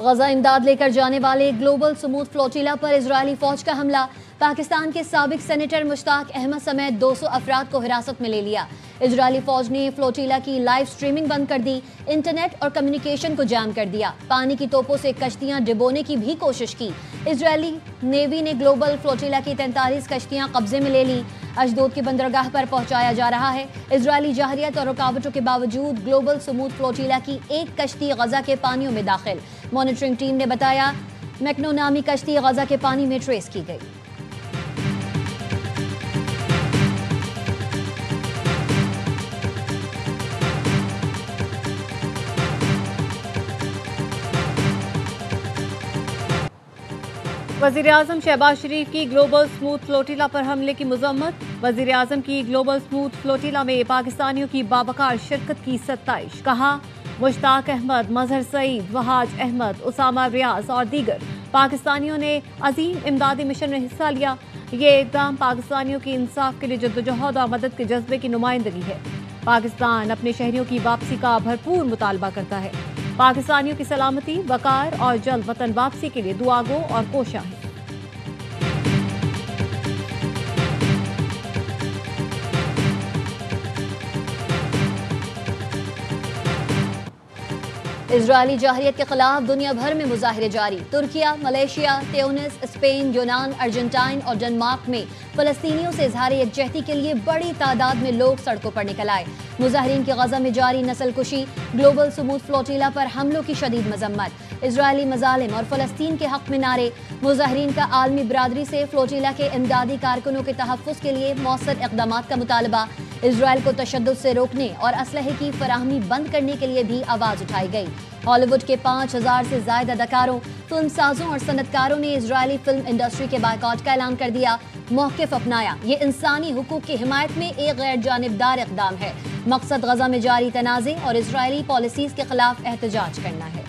गजा इमदाद लेकर जाने वाले ग्लोबल स्मूथ फ्लोटिला पर इजरायली फौज का हमला। पाकिस्तान के साबिक सेनेटर मुश्ताक अहमद समेत 200 अफराद को हिरासत में ले लिया। इजरायली फौज ने फ्लोटिला की लाइव स्ट्रीमिंग बंद कर दी, इंटरनेट और कम्युनिकेशन को जाम कर दिया। पानी की तोपों से कश्तियां डिबोने की भी कोशिश की। इजरायली नेवी ने ग्लोबल फ्लोटिला की 43 कश्तियां कब्जे में ले ली। अशदोद की बंदरगाह पर पहुंचाया जा रहा है। इजरायली जहरियत और रुकावटों के बावजूद ग्लोबल स्मूथ फ्लोटिला की एक कश्ती गजा के पानियों में दाखिल। मॉनिटरिंग टीम ने बताया मैक्नो नामी कश्ती गजा के पानी में ट्रेस की गई। वज़ीर-ए-आज़म शहबाज शरीफ की ग्लोबल स्मूथ फ्लोटिला पर हमले की मज़म्मत। वज़ीर-ए-आज़म की ग्लोबल स्मूथ फ्लोटिला में पाकिस्तानियों की बावकार शिरकत की सत्ताइश। कहा मुश्ताक अहमद, मजहर सईद, वहाज अहमद, उसामा रियाज और दीगर पाकिस्तानियों ने अजीम इमदादी मिशन में हिस्सा लिया। ये इक़दाम पाकिस्तानियों की इंसाफ के लिए जद्दोजहद और मदद के जज्बे की नुमाइंदगी है। पाकिस्तान अपने शहरियों की वापसी का भरपूर मुतालबा करता है। पाकिस्तानियों की सलामती, वकार और जल्द वतन वापसी के लिए दुआगो और कोशा है। इजरायली जहरियत के खिलाफ दुनिया भर में मुजाहिरे जारी। तुर्किया, मलेशिया, ट्यूनिस, स्पेन, यूनान, अर्जेंटाइन और डेनमार्क में फलस्तीनियों से इजहार यकजहती के लिए बड़ी तादाद में लोग सड़कों पर निकल आए। मुजाहिरीन की गजा में जारी नस्लकुशी, ग्लोबल स्मूथ फ्लोटिला पर हमलों की शदीद मजम्मत, इजरायली मजालिम और फलस्तीन के हक में नारे। मुजाहिरीन का आलमी बरादरी से फ्लोटिला के इमदादी कारकुनों के तहफ़्फ़ुज़ के लिए मौसर इक़दामात का मुतालबा। इजराइल को तशद्दुद से रोकने और असलहे की फराहमी बंद करने के लिए भी आवाज़ उठाई गई। हॉलीवुड के 5000 से ज्यादा अदाकारों, फिल्म साजों और सनतकारों ने इजरायली फिल्म इंडस्ट्री के बायकॉट का ऐलान कर दिया, मौक़िफ़ अपनाया। ये इंसानी हुकूक की हिमायत में एक गैर जानिबदार इक़दाम है। मकसद गजा में जारी तनाज़े और इजरायली पॉलिसीज़ के खिलाफ एहतजाज करना है।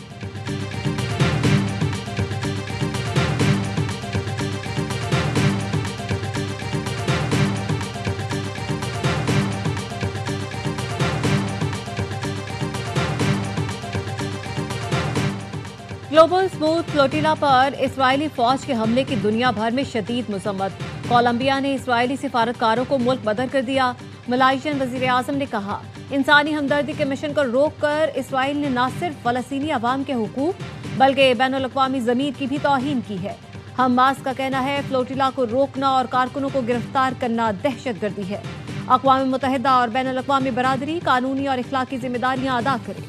ग्लोबल स्मूथ फ्लोटिला पर इस्राएली फौज के हमले की दुनिया भर में शदीद मजम्मत। कोलंबिया ने इस्राएली सिफारतकारों को मुल्क बदर कर दिया। मलाइशियन वज़ीर-ए-आज़म ने कहा इंसानी हमदर्दी के मिशन को रोककर इस्राएल ने न सिर्फ फ़लस्तीनी अवाम के हुकूक बल्कि बैनुल-अक़वामी ज़मीर की भी तौहीन की है। हमास का कहना है फ्लोटिला को रोकना और कारकुनों को गिरफ्तार करना दहशतगर्दी है। अक़वाम मुत्तहिदा और बैनुल-अक़वामी बरादरी कानूनी और इखलाकी जिम्मेदारियां अदा करे।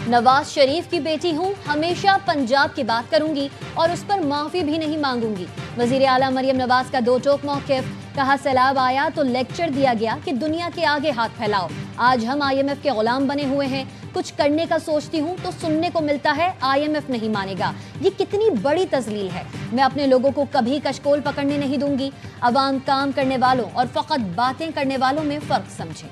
नवाज शरीफ की बेटी हूँ, हमेशा पंजाब की बात करूंगी और उस पर माफी भी नहीं मांगूंगी। वजीर आला मरियम नवाज का दो टोक मौक़िफ़। कहा सैलाब आया तो लेक्चर दिया गया कि दुनिया के आगे हाथ फैलाओ। आज हम IMF के गुलाम बने हुए हैं। कुछ करने का सोचती हूँ तो सुनने को मिलता है IMF नहीं मानेगा। ये कितनी बड़ी तज़लील है। मैं अपने लोगों को कभी कशकोल पकड़ने नहीं दूंगी। अवाम काम करने वालों और फ़कत बातें करने वालों में फ़र्क समझें।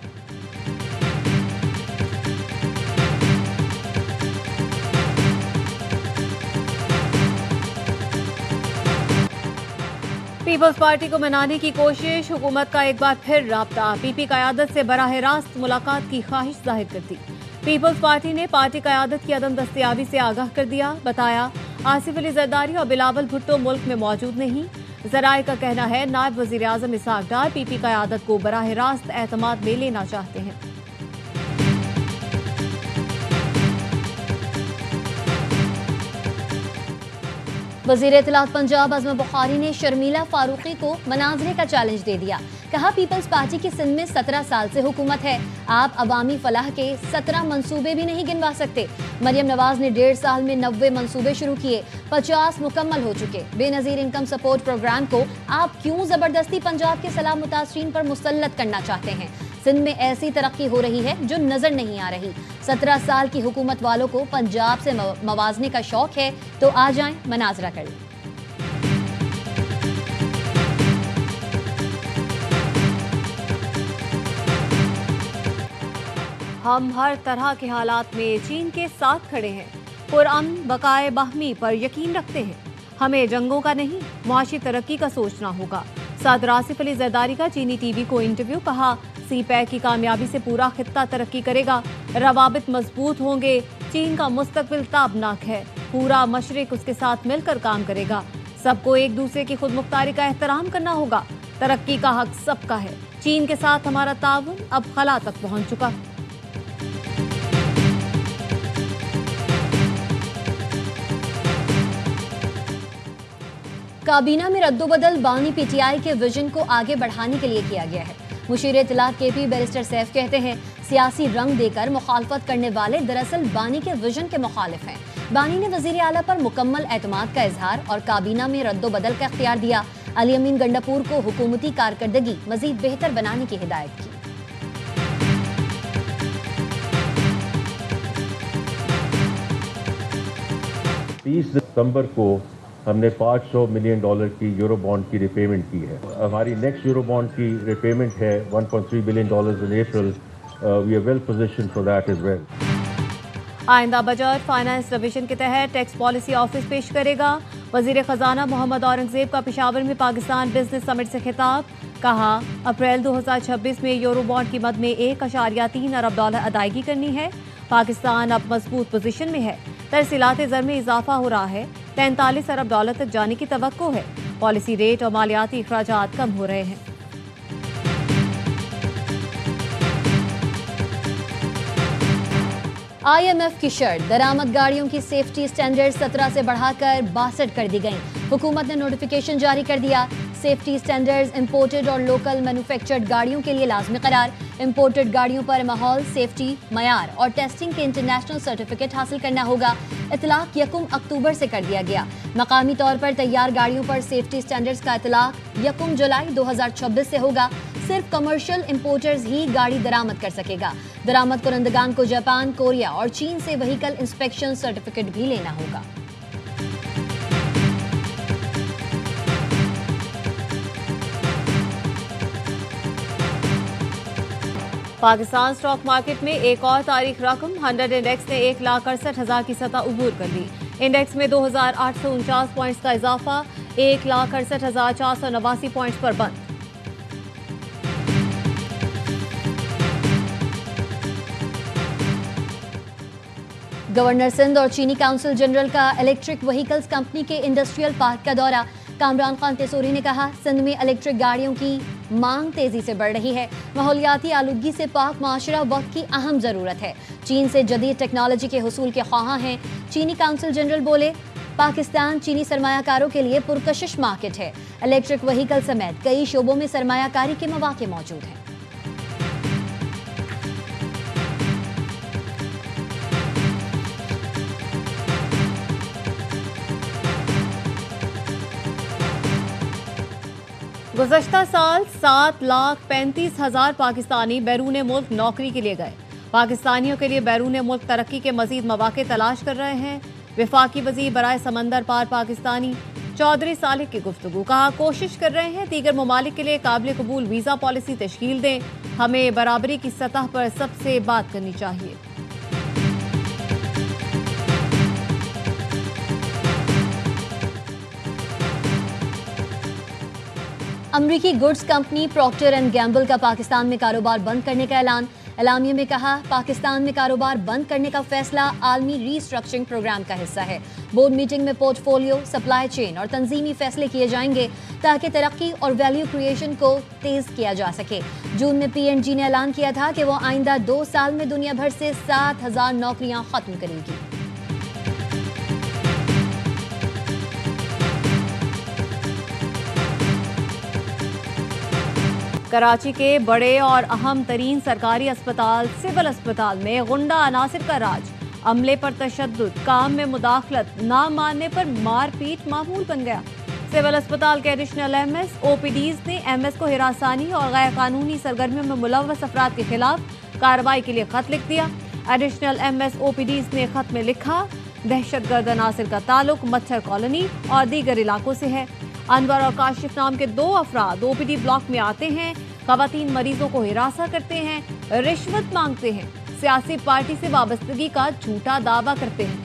पीपल्स पार्टी को मनाने की कोशिश, हुकूमत का एक बार फिर राब्ता। PP क़यादत से बराह रास्त मुलाकात की ख्वाहिश जाहिर कर दी। पीपल्स पार्टी ने पार्टी क़यादत की अदम दस्तयाबी से आगाह कर दिया। बताया आसिफ अली जरदारी और बिलावल भुट्टो मुल्क में मौजूद नहीं। ज़राए का कहना है नायब वज़ीर आज़म इसहाक़ डार PP क़यादत को बराह रास्त एतमाद में लेना चाहते हैं। वज़ीर इत्तलात पंजाब अज़मा बुखारी ने शर्मिला फारूकी को मनाज़रे का चैलेंज दे दिया। कहा पीपल्स पार्टी की सिंध में 17 साल से हुकूमत है, आप अवामी फलाह के 17 मंसूबे भी नहीं गिनवा सकते। मरियम नवाज ने 1.5 साल में 90 मंसूबे शुरू किए, 50 मुकम्मल हो चुके। बेनज़ीर इनकम सपोर्ट प्रोग्राम को आप क्यों ज़बरदस्ती पंजाब के सलाह मुतासरीन पर मुसल्लत करना चाहते हैं? सिंध में ऐसी तरक्की हो रही है जो नजर नहीं आ रही। 17 साल की हुकूमत वालों को पंजाब से मवाजने का शौक है तो आ जाएं, मनाजरा कर लें। हम हर तरह के हालात में चीन के साथ खड़े हैं, पुरअमन बकाए बाहमी पर यकीन रखते हैं। हमें जंगों का नहीं, मुआशी तरक्की का सोचना होगा। सदर आसिफ अली जरदारी का चीनी टीवी को इंटरव्यू, कहा सी-पैक की कामयाबी से पूरा खित्ता तरक्की करेगा, रवाबित मजबूत होंगे, चीन का मुस्तकबिल ताबनाक है, पूरा मशरिक उसके साथ मिलकर काम करेगा, सबको एक दूसरे की खुदमुख्तारी का एहतराम करना होगा, तरक्की का हक सबका है, चीन के साथ हमारा ताउन अब खला तक पहुंच चुका। काबीना में रद्दोबदल बानी पीटीआई के विजन को आगे बढ़ाने के लिए किया गया है। मुशीर इत्तलात केपी बैरिस्टर सैफ कहते हैं, सियासी रंग देकर मुखालफत करने वाले दरअसल बानी के विजन के मुखालिफ हैं। बानी ने वजीर आला पर मुकम्मल एतमाद का इजहार और काबीना में रद्दोबदल का इख्तियार दिया। अली अमीन गंडापुर को हुकूमती कारकर्दगी मजीद बेहतर बनाने की हिदायत की। 30 सितंबर को हमने $500 मिलियन की यूरो बॉन्ड की रिपेमेंट की है। हमारी नेक्स्ट यूरो बॉन्ड की रिपेमेंट है $1.3 billion in April. We are well positioned for that as well. आइंदा बजट फाइनेंस डिवीजन के तहत टैक्स पॉलिसी ऑफिस पेश करेगा। वजीर खजाना मोहम्मद औरंगजेब का पेशावर में पाकिस्तान बिजनेस समिट से खिताब, कहा अप्रैल 2026 में यूरो बॉन्ड कीमत में $1.3 अरब अदायगी करनी है। पाकिस्तान अब मजबूत पोजीशन में है, तरसीलात ज़र में इजाफा हो रहा है, $43 अरब तक जाने की तवक्को है, पॉलिसी रेट और मालियाती अखराजात कम हो रहे हैं। IMF की शर्त, दरामद गाड़ियों की सेफ्टी स्टैंडर्ड 17 से बढ़ाकर 62 कर दी गई। हुकूमत ने नोटिफिकेशन जारी कर दिया। सेफ्टी स्टैंडर्ड्स इंपोर्टेड और लोकल मैन्युफैक्चर्ड गाड़ियों के लिए लाजमी करार। इंपोर्टेड गाड़ियों पर माहौल, सेफ्टी, मयार और टेस्टिंग के इंटरनेशनल सर्टिफिकेट हासिल करना होगा। इतलाक 1 अक्टूबर से कर दिया गया। मकामी तौर पर तैयार गाड़ियों पर सेफ्टी स्टैंडर्ड्स का इतलाक 1 जुलाई 2026 से होगा। सिर्फ कमर्शियल इंपोर्टर्स ही गाड़ी दरामद कर सकेगा। दरामद कुरंदगान को जापान, कोरिया और चीन से व्हीकल इंस्पेक्शन सर्टिफिकेट भी लेना होगा। पाकिस्तान स्टॉक मार्केट में एक और तारीख रकम, 100 इंडेक्स ने 1,68,000 की सतह उबूर कर ली। इंडेक्स में 2,849 पॉइंट्स का इजाफा, 1,68,489 पॉइंट्स पर बंद। गवर्नर सिंध और चीनी काउंसिल जनरल का इलेक्ट्रिक व्हीकल्स कंपनी के इंडस्ट्रियल पार्क का दौरा। कामरान खान तेसूरी ने कहा, सिंध में इलेक्ट्रिक गाड़ियों की मांग तेजी से बढ़ रही है। माहौलियाती आलूदगी से पाक माशरा वक्त की अहम जरूरत है। चीन से जदीद टेक्नोलॉजी के हुसूल के ख्वाहां हैं। चीनी काउंसिल जनरल बोले, पाकिस्तान चीनी सरमायाकारों के लिए पुरकशिश मार्केट है। इलेक्ट्रिक व्हीकल समेत कई शोबों में सरमायाकारी के मौके मौजूद हैं। गुज़श्ता साल 7,35,000 पाकिस्तानी बैरून मुल्क नौकरी के लिए गए। पाकिस्तानियों के लिए बैरून मुल्क तरक्की के मजीद मौके तलाश कर रहे हैं। वफाकी वज़ीर बराए समंदर पार पाकिस्तानी चौधरी सालिक की गुफ्तगू, कहा कोशिश कर रहे हैं दीगर ममालिक के लिए काबिल कबूल वीज़ा पॉलिसी तश्कील दें। हमें बराबरी की सतह पर सबसे बात करनी चाहिए। अमरीकी goods company Procter and Gamble का पाकिस्तान में कारोबार बंद करने का ऐलान। एलामिया में कहा, पाकिस्तान में कारोबार बंद करने का फैसला आलमी रीस्ट्रक्चरिंग प्रोग्राम का हिस्सा है। बोर्ड मीटिंग में पोर्टफोलियो, सप्लाई चेन और तंजीमी फैसले किए जाएंगे ताकि तरक्की और वैल्यू क्रिएशन को तेज किया जा सके। जून में PNG ने ऐलान किया था कि वो आइंदा 2 साल में दुनिया भर से 7,000 नौकरियां खत्म करेगी। कराची के बड़े और अहम तरीन सरकारी अस्पताल सिविल अस्पताल में गुंडा अनासिर का राज, अमले पर तशद्दुद, काम में मुदाखलत, ना मानने पर मारपीट मामूल बन गया। सिविल अस्पताल के एडिशनल MS OPDs ने MS को हिरासानी और गैर कानूनी सरगर्मियों में मुलव्वस अफराद के खिलाफ कार्रवाई के लिए खत लिख दिया। एडिशनल MS OPDs ने खत में लिखा, दहशतगर्द अनासिर का ताल्लुक मच्छर कॉलोनी और दीगर इलाकों से है। अनवर और काशिफ नाम के 2 अफराद OPD ब्लॉक में आते हैं, खवातीन मरीजों को हिरासा करते हैं, रिश्वत मांगते हैं, सियासी पार्टी से वाबस्तगी का झूठा दावा करते हैं।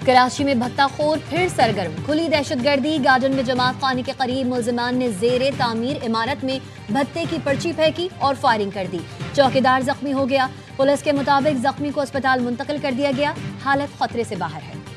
कराची में भत्ताखोर फिर सरगर्म, खुली दहशतगर्दी। गार्डन में जमात खानी के करीब मुलजिमान ने जेरे तामीर इमारत में भत्ते की पर्ची फेंकी और फायरिंग कर दी। चौकीदार जख्मी हो गया। पुलिस के मुताबिक जख्मी को अस्पताल मुंतकिल कर दिया गया, हालत खतरे से बाहर है।